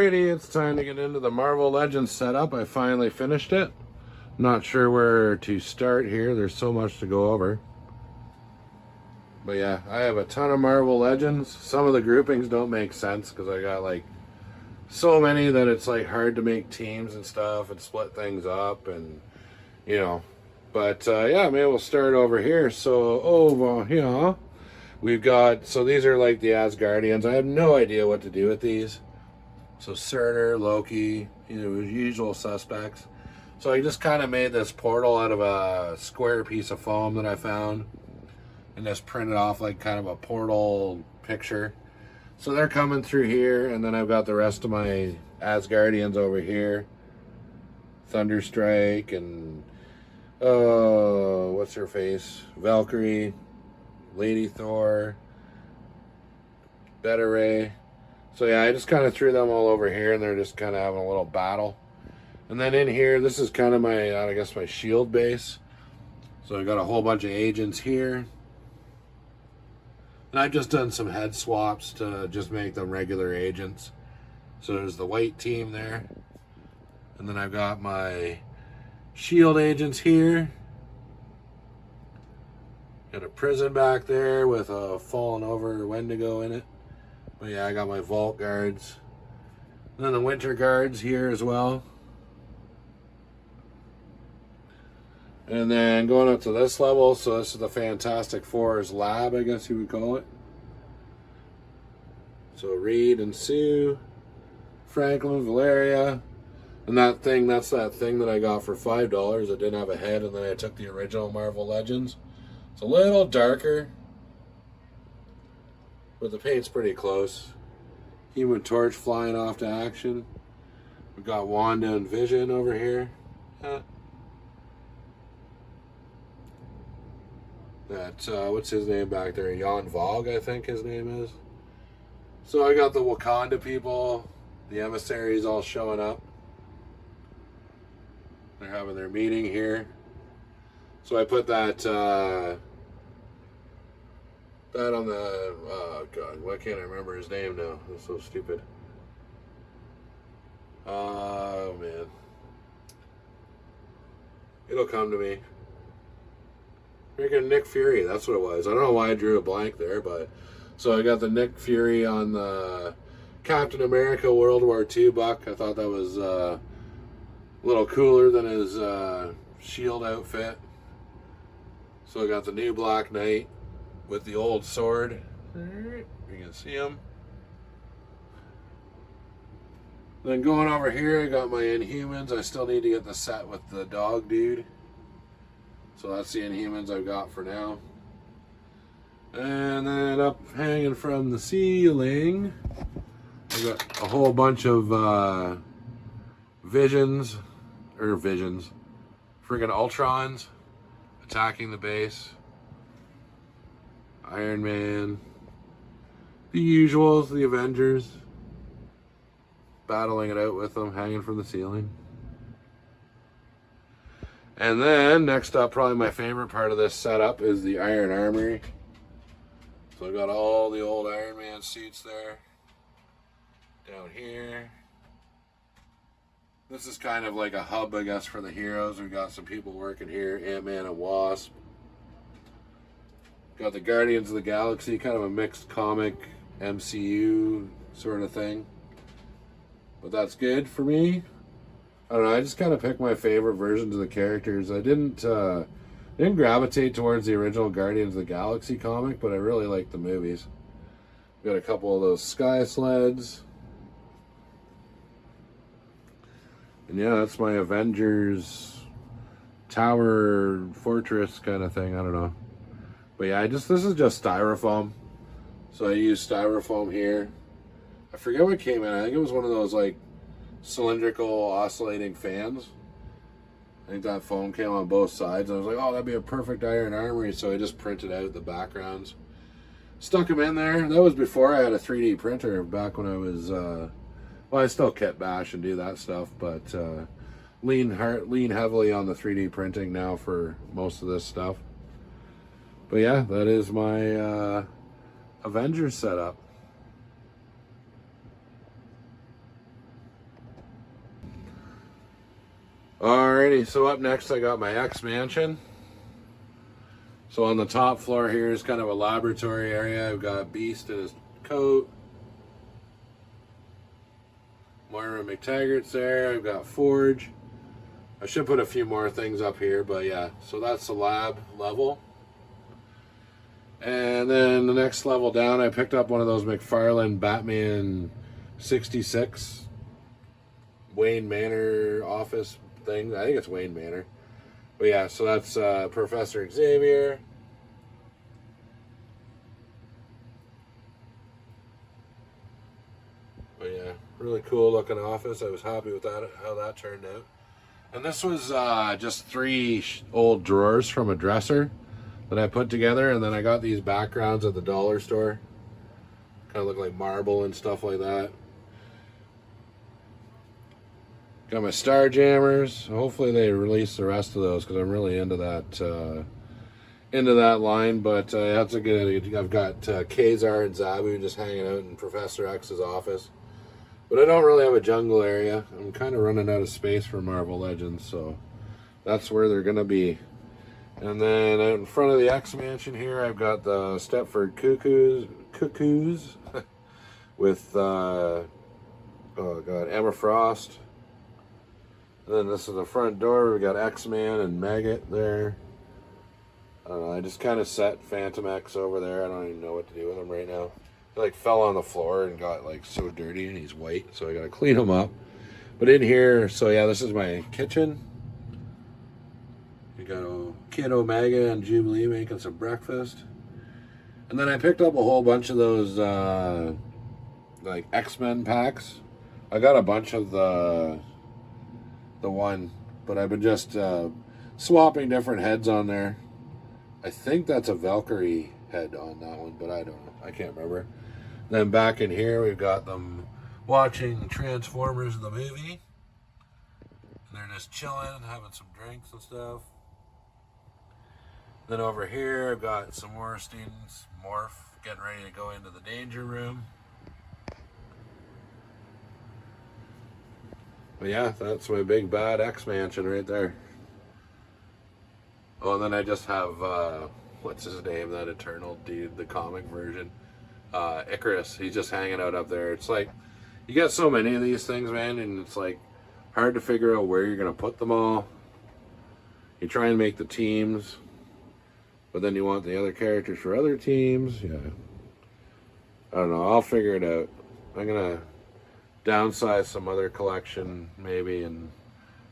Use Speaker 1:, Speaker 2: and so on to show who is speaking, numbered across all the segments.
Speaker 1: Alrighty, it's time to get into the Marvel Legends setup. I finally finished it. Not sure where to start here. There's so much to go over. But yeah, I have a ton of Marvel Legends. Some of the groupings don't make sense because I got like so many that it's like hard to make teams and stuff and split things up and you know. But yeah, maybe we'll start over here. So over here, we've got, so these are like the Asgardians. I have no idea what to do with these. So Surtur, Loki, usual suspects. So I just kind of made this portal out of a square piece of foam that I found and just printed off like kind of a portal picture. So they're coming through here, and then I've got the rest of my Asgardians over here. Thunderstrike and what's her face? Valkyrie, Lady Thor, Beta Ray. So yeah, I just kind of threw them all over here, and they're just kind of having a little battle. And then in here, this is kind of my, I guess, my shield base. So I got a whole bunch of agents here. And I've just done some head swaps to just make them regular agents. So there's the white team there. And then I've got my shield agents here. Got a prison back there with a fallen over Wendigo in it. But yeah, I got my vault guards. And then the winter guards here as well. And then going up to this level, so this is the Fantastic Four's lab, I guess you would call it. So Reed and Sue, Franklin, Valeria, and that thing, that's that thing that I got for $5 that didn't have a head, and then I took the original Marvel Legends. It's a little darker, but the paint's pretty close. Human Torch flying off to action. We've got Wanda and Vision over here. That, what's his name back there? Jan Vogue, I think his name is. So I got the Wakanda people, the emissaries all showing up. They're having their meeting here. So I put that, that on the, oh God, why can't I remember his name now? That's so stupid. Oh man. It'll come to me. Freaking Nick Fury, that's what it was. I don't know why I drew a blank there, but so I got the Nick Fury on the Captain America World War II buck. I thought that was a little cooler than his shield outfit. So I got the new Black Knight with the old sword. You can see him. Then going over here, I got my Inhumans. I still need to get the set with the dog dude. So that's the Inhumans I've got for now. And then up hanging from the ceiling, I got a whole bunch of Visions, friggin' Ultrons attacking the base. Iron Man, the usuals, the Avengers, battling it out with them, hanging from the ceiling. And then, next up, probably my favorite part of this setup is the Iron Armory. So I got all the old Iron Man suits there. Down here. This is kind of like a hub, I guess, for the heroes. We've got some people working here. Ant-Man and Wasp. Got the Guardians of the Galaxy, kind of a mixed comic MCU sort of thing. But that's good for me. I don't know, I just kind of picked my favorite versions of the characters. I didn't gravitate towards the original Guardians of the Galaxy comic, but I really like the movies. Got a couple of those sky sleds. And yeah, that's my Avengers tower fortress kind of thing. I don't know. But yeah, this is just styrofoam. So I use styrofoam here. I forget what came in. I think it was one of those like cylindrical oscillating fans. I think that foam came on both sides. I was like, oh, that'd be a perfect Iron Armory. So I just printed out the backgrounds. Stuck them in there. That was before I had a 3D printer, back when I was, well, I still kit bash and do that stuff, but lean heavily on the 3D printing now for most of this stuff. But yeah, that is my Avengers setup. Alrighty, so up next I got my X Mansion. So on the top floor here is kind of a laboratory area. I've got Beast in his coat. Moira McTaggart's there. I've got Forge. I should put a few more things up here, but yeah. So that's the lab level. And then the next level down, I picked up one of those McFarlane Batman 66 Wayne Manor office thing. I think it's Wayne Manor. But yeah, so that's Professor Xavier. But yeah, really cool looking office. I was happy with that, how that turned out. And this was just 3 old drawers from a dresser that I put together. And then I got these backgrounds at the dollar store. Kind of look like marble and stuff like that. Got my Star Jammers. Hopefully they release the rest of those because I'm really into that line. But that's a good. I've got Kazar and Zabu just hanging out in Professor X's office. But I don't really have a jungle area. I'm kind of running out of space for Marvel Legends, so that's where they're gonna be. And then out in front of the X Mansion here, I've got the Stepford Cuckoos with oh god, Emma Frost. And then this is the front door. We got X-Man and Maggot there. I just kind of set Phantom X over there. I don't even know what to do with him right now. He like fell on the floor and got like so dirty, and he's white, so I gotta clean him up. But in here, so yeah, this is my kitchen. You got Kid Omega and Jubilee making some breakfast. And then I picked up a whole bunch of those like X-Men packs. I got a bunch of the one, but I've been just swapping different heads on there. I think that's a Valkyrie head on that one, but I don't know. I can't remember. Then back in here, we've got them watching Transformers the movie. And they're just chilling, having some drinks and stuff. Then over here, I've got some more students, Morph, getting ready to go into the danger room. But yeah, that's my big bad X Mansion right there. Oh, and then I just have, what's his name, that Eternal dude, the comic version. Icarus, he's just hanging out up there. It's like, you got so many of these things, man, and it's like hard to figure out where you're going to put them all. You try and make the teams, but then you want the other characters for other teams. Yeah. I don't know, I'll figure it out. I'm going to downsize some other collection maybe and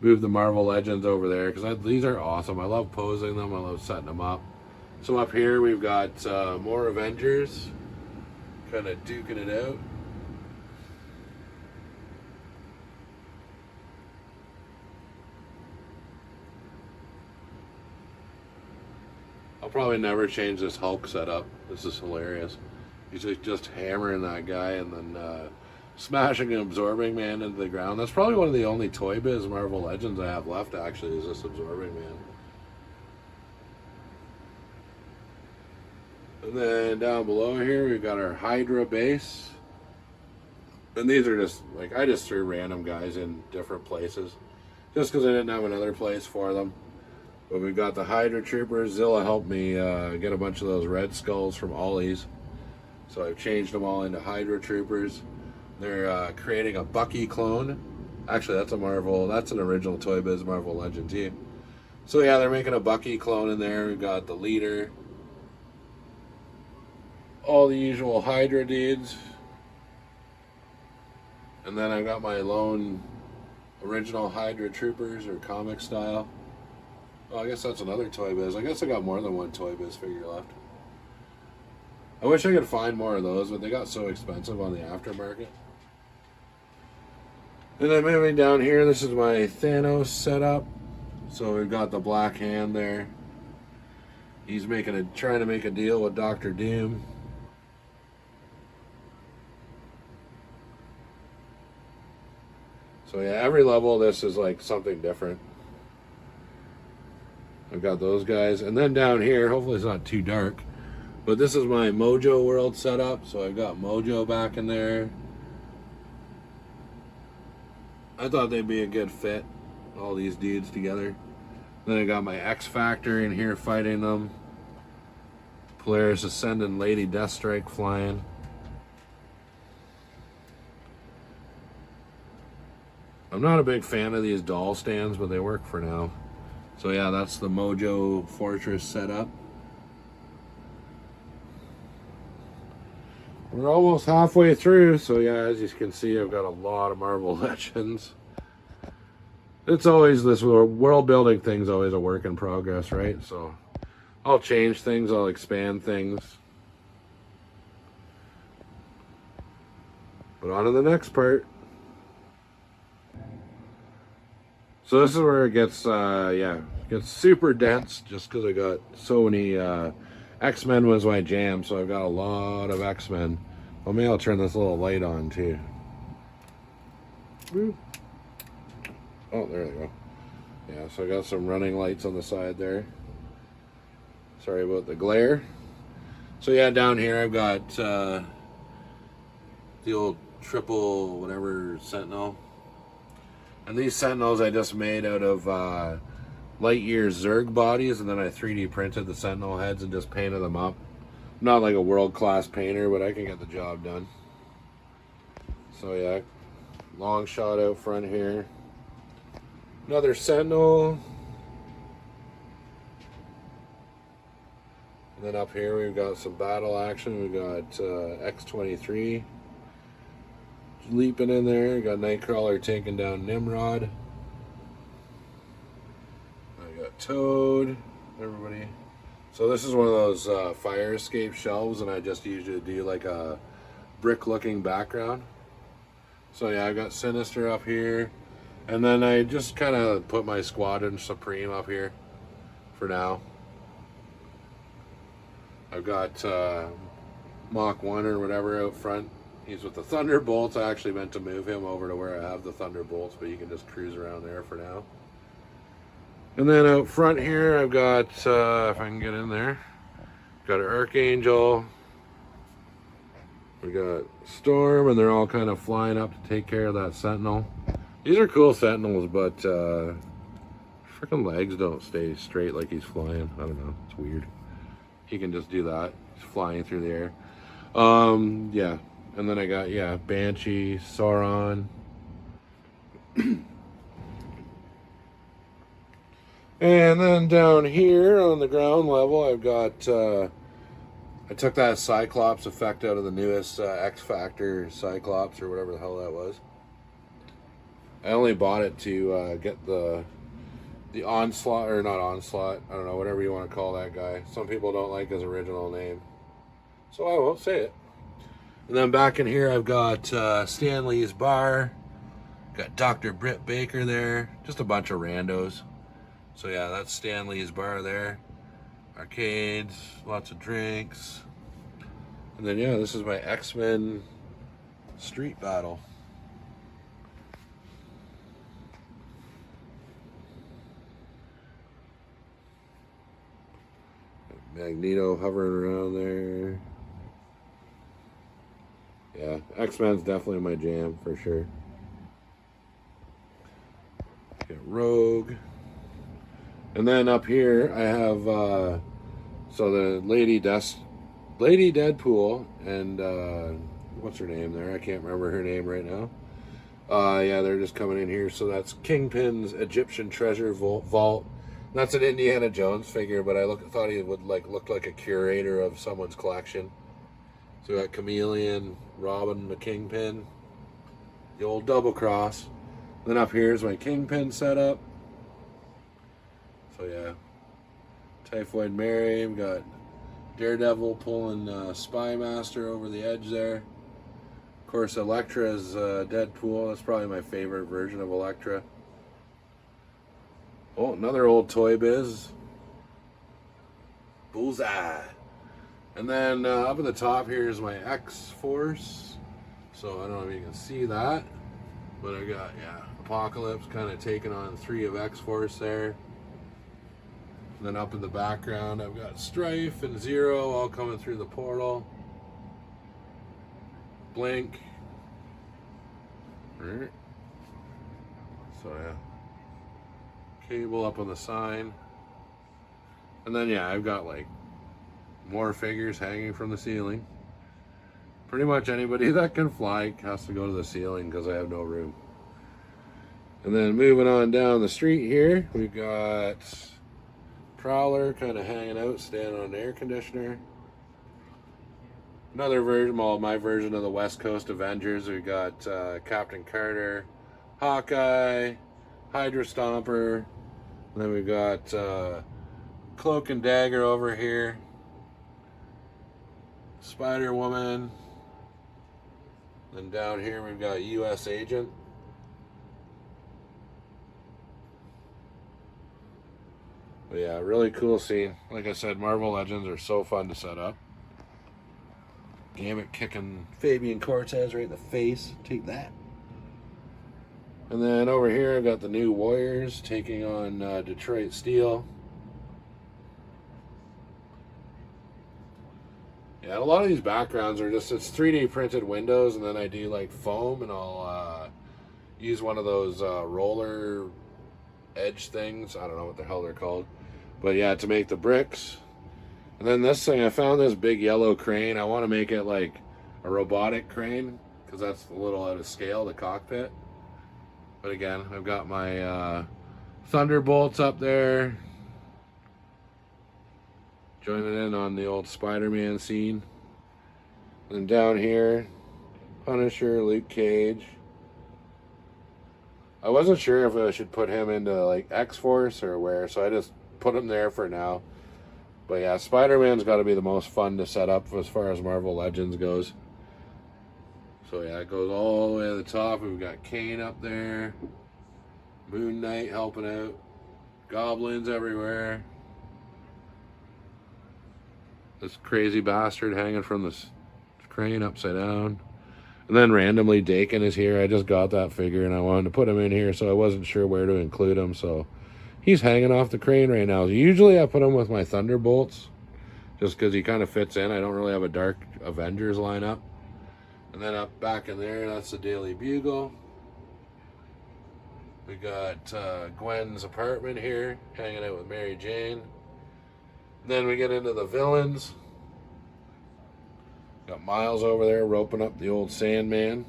Speaker 1: move the Marvel Legends over there because these are awesome. I love posing them. I love setting them up. So up here we've got more Avengers, kind of duking it out. I'll probably never change this Hulk setup. This is hilarious. He's just hammering that guy and then smashing an Absorbing Man into the ground. That's probably one of the only Toy Biz Marvel Legends I have left, actually, is this Absorbing Man. And then down below here, we've got our Hydra base. And these are just, like, I just threw random guys in different places. Just because I didn't have another place for them. But we've got the Hydra Troopers. Zilla helped me get a bunch of those Red Skulls from Ollie's. So I've changed them all into Hydra Troopers. They're creating a Bucky clone. Actually, that's an original Toy Biz Marvel Legend team. So yeah, they're making a Bucky clone in there. We've got the leader. All the usual Hydra dudes. And then I've got my lone original Hydra Troopers, or comic style. Oh, I guess that's another Toy Biz. I guess I got more than one Toy Biz figure left. I wish I could find more of those, but they got so expensive on the aftermarket. And then moving down here, this is my Thanos setup. So we've got the Black Hand there. He's trying to make a deal with Dr. Doom. So yeah, every level of this is like something different. I've got those guys. And then down here, hopefully it's not too dark, but this is my Mojo World setup. So I've got Mojo back in there. I thought they'd be a good fit. all these dudes together. Then I got my X Factor in here fighting them. Polaris Ascendant Lady Deathstrike flying. I'm not a big fan of these doll stands, but they work for now. So yeah, that's the Mojo Fortress setup. We're almost halfway through, so yeah, as you can see, I've got a lot of Marvel Legends. It's always this world building thing's always a work in progress, right? So I'll change things, I'll expand things. But on to the next part. So this is where it gets, gets super dense just because I got so many, X-Men was my jam, so I've got a lot of X-Men. Well, maybe I'll turn this little light on too. Boop. Oh, there they go. Yeah, so I got some running lights on the side there. Sorry about the glare. So yeah, down here I've got the old triple whatever Sentinel. And these Sentinels I just made out of Lightyear Zerg bodies, and then I 3D printed the Sentinel heads and just painted them up. I'm not like a world-class painter, but I can get the job done. So yeah, long shot out front here. Another Sentinel. And then up here we've got some battle action. We've got X-23 leaping in there. Got Nightcrawler taking down Nimrod. I got Toad. Everybody. So this is one of those fire escape shelves, and I just usually do like a brick-looking background. So yeah, I got Sinister up here, and then I just kind of put my Squadron Supreme up here for now. I've got Mach 1 or whatever out front. He's with the Thunderbolts. I actually meant to move him over to where I have the Thunderbolts, but you can just cruise around there for now. And then out front here, I've got, if I can get in there, got an Archangel. We got Storm, and they're all kind of flying up to take care of that Sentinel. These are cool Sentinels, but freaking legs don't stay straight like he's flying. I don't know. It's weird. He can just do that. He's flying through the air. Yeah. And then I got, yeah, Banshee, Sauron. And then down here on the ground level, I've got, I took that Cyclops effect out of the newest X Factor Cyclops, or whatever the hell that was. I only bought it to get the Onslaught, or not Onslaught, I don't know, whatever you want to call that guy. Some people don't like his original name, so I won't say it. And then back in here, I've got Stan Lee's bar. Got Dr. Britt Baker there. Just a bunch of randos. So yeah, that's Stan Lee's bar there. Arcades, lots of drinks. And then yeah, this is my X-Men street battle. Magneto hovering around there. Yeah, X-Men's definitely my jam for sure. Got Rogue. And then up here I have so the Lady Deadpool and what's her name there? I can't remember her name right now. Yeah, they're just coming in here. So that's Kingpin's Egyptian Treasure Vault. That's an Indiana Jones figure, but I thought he would look like a curator of someone's collection. So we got Chameleon, Robin, the Kingpin, the old double cross. Then up here is my Kingpin setup. So yeah, Typhoid Mary. We got Daredevil pulling Spy Master over the edge there. Of course, Elektra's Deadpool. That's probably my favorite version of Elektra. Oh, another old Toy Biz. Bullseye. And then up at the top here is my X-Force. So I don't know if you can see that. But I got, yeah, Apocalypse kind of taking on 3 of X-Force there. And then up in the background, I've got Strife and Zero all coming through the portal. Blink. Alright. So yeah. Cable up on the sign. And then, yeah, I've got like more figures hanging from the ceiling. Pretty much anybody that can fly has to go to the ceiling because I have no room. And then moving on down the street here, we've got Prowler kind of hanging out, standing on an air conditioner. Another version, well, my version of the West Coast Avengers. We got Captain Carter, Hawkeye, Hydra Stomper. And then we've got Cloak and Dagger over here, Spider-Woman. Then down here we've got U.S. Agent. But yeah, really cool scene. Like I said, Marvel Legends are so fun to set up. Gambit kicking Fabian Cortez right in the face. Take that. And then over here I've got the new Warriors taking on Detroit Steel. Yeah, a lot of these backgrounds are just, it's 3D printed windows, and then I do like foam, and I'll use one of those roller edge things. I don't know what the hell they're called. But yeah, to make the bricks. And then this thing, I found this big yellow crane. I want to make it like a robotic crane, because that's a little out of scale, the cockpit. But again, I've got my Thunderbolts up there, joining in on the old Spider-Man scene. And down here, Punisher, Luke Cage. I wasn't sure if I should put him into like X-Force or where, so I just put him there for now. But yeah, Spider-Man's got to be the most fun to set up as far as Marvel Legends goes. So yeah, it goes all the way to the top. We've got Kane up there, Moon Knight helping out, goblins everywhere. This crazy bastard hanging from this crane upside down. And then randomly Dakin is here. I just got that figure and I wanted to put him in here, so I wasn't sure where to include him. So he's hanging off the crane right now. Usually I put him with my Thunderbolts, just because he kind of fits in. I don't really have a Dark Avengers lineup. And then up back in there, that's the Daily Bugle. We got Gwen's apartment here, hanging out with Mary Jane. Then we get into the villains. Got Miles over there roping up the old Sandman.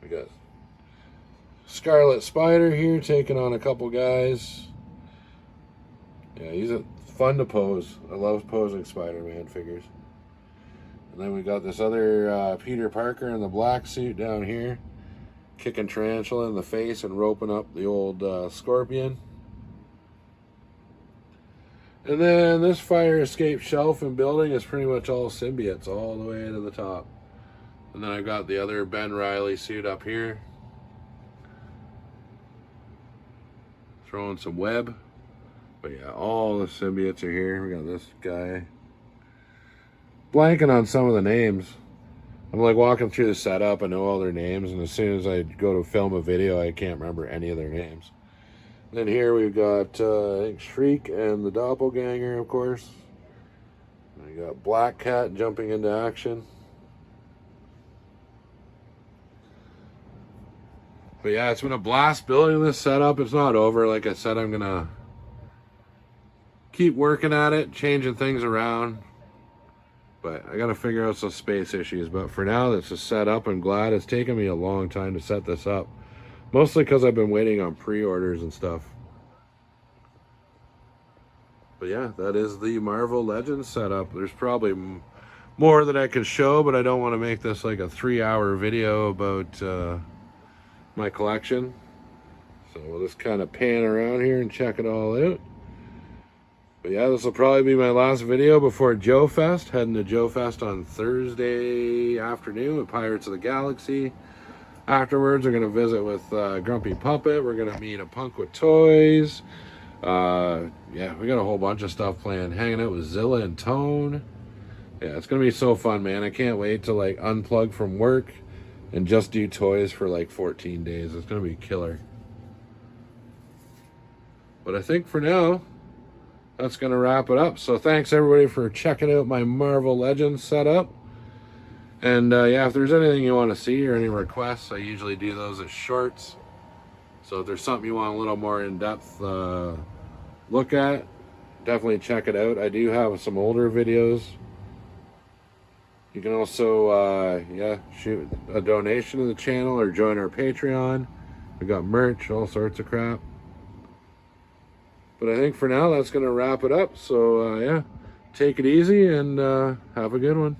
Speaker 1: We got Scarlet Spider here taking on a couple guys. Yeah, he's fun to pose. I love posing Spider-Man figures. And then we got this other Peter Parker in the black suit down here, kicking Tarantula in the face and roping up the old Scorpion. And then this fire escape shelf and building is pretty much all symbiotes all the way to the top. And then I've got the other Ben Reilly suit up here, throwing some web. But yeah, all the symbiotes are here. We got this guy. Blanking on some of the names. I'm like walking through the setup, I know all their names, and as soon as I go to film a video, I can't remember any of their names. Then here we've got I think Shriek and the Doppelganger, of course. We got Black Cat jumping into action. But yeah, it's been a blast building this setup. It's not over. Like I said, I'm gonna keep working at it, changing things around. But I gotta figure out some space issues. But for now, it's a setup. I'm glad it's taken me a long time to set this up. Mostly because I've been waiting on pre-orders and stuff. But yeah, that is the Marvel Legends setup. There's probably more that I could show, but I don't want to make this like a 3-hour video about my collection. So we'll just kind of pan around here and check it all out. But yeah, this will probably be my last video before Joe Fest. Heading to Joe Fest on Thursday afternoon with Pirates of the Galaxy. Afterwards, we're going to visit with Grumpy Puppet. We're going to meet a punk with toys. Yeah, we got a whole bunch of stuff planned. Hanging out with Zilla and Tone. Yeah, it's going to be so fun, man. I can't wait to like unplug from work and just do toys for like 14 days. It's going to be killer. But I think for now, that's going to wrap it up. So thanks everybody for checking out my Marvel Legends setup. And yeah, if there's anything you want to see or any requests, I usually do those as shorts. So if there's something you want a little more in-depth look at, definitely check it out. I do have some older videos. You can also, yeah, shoot a donation to the channel or join our Patreon. We got merch, all sorts of crap. But I think for now, that's going to wrap it up. So, yeah, take it easy and have a good one.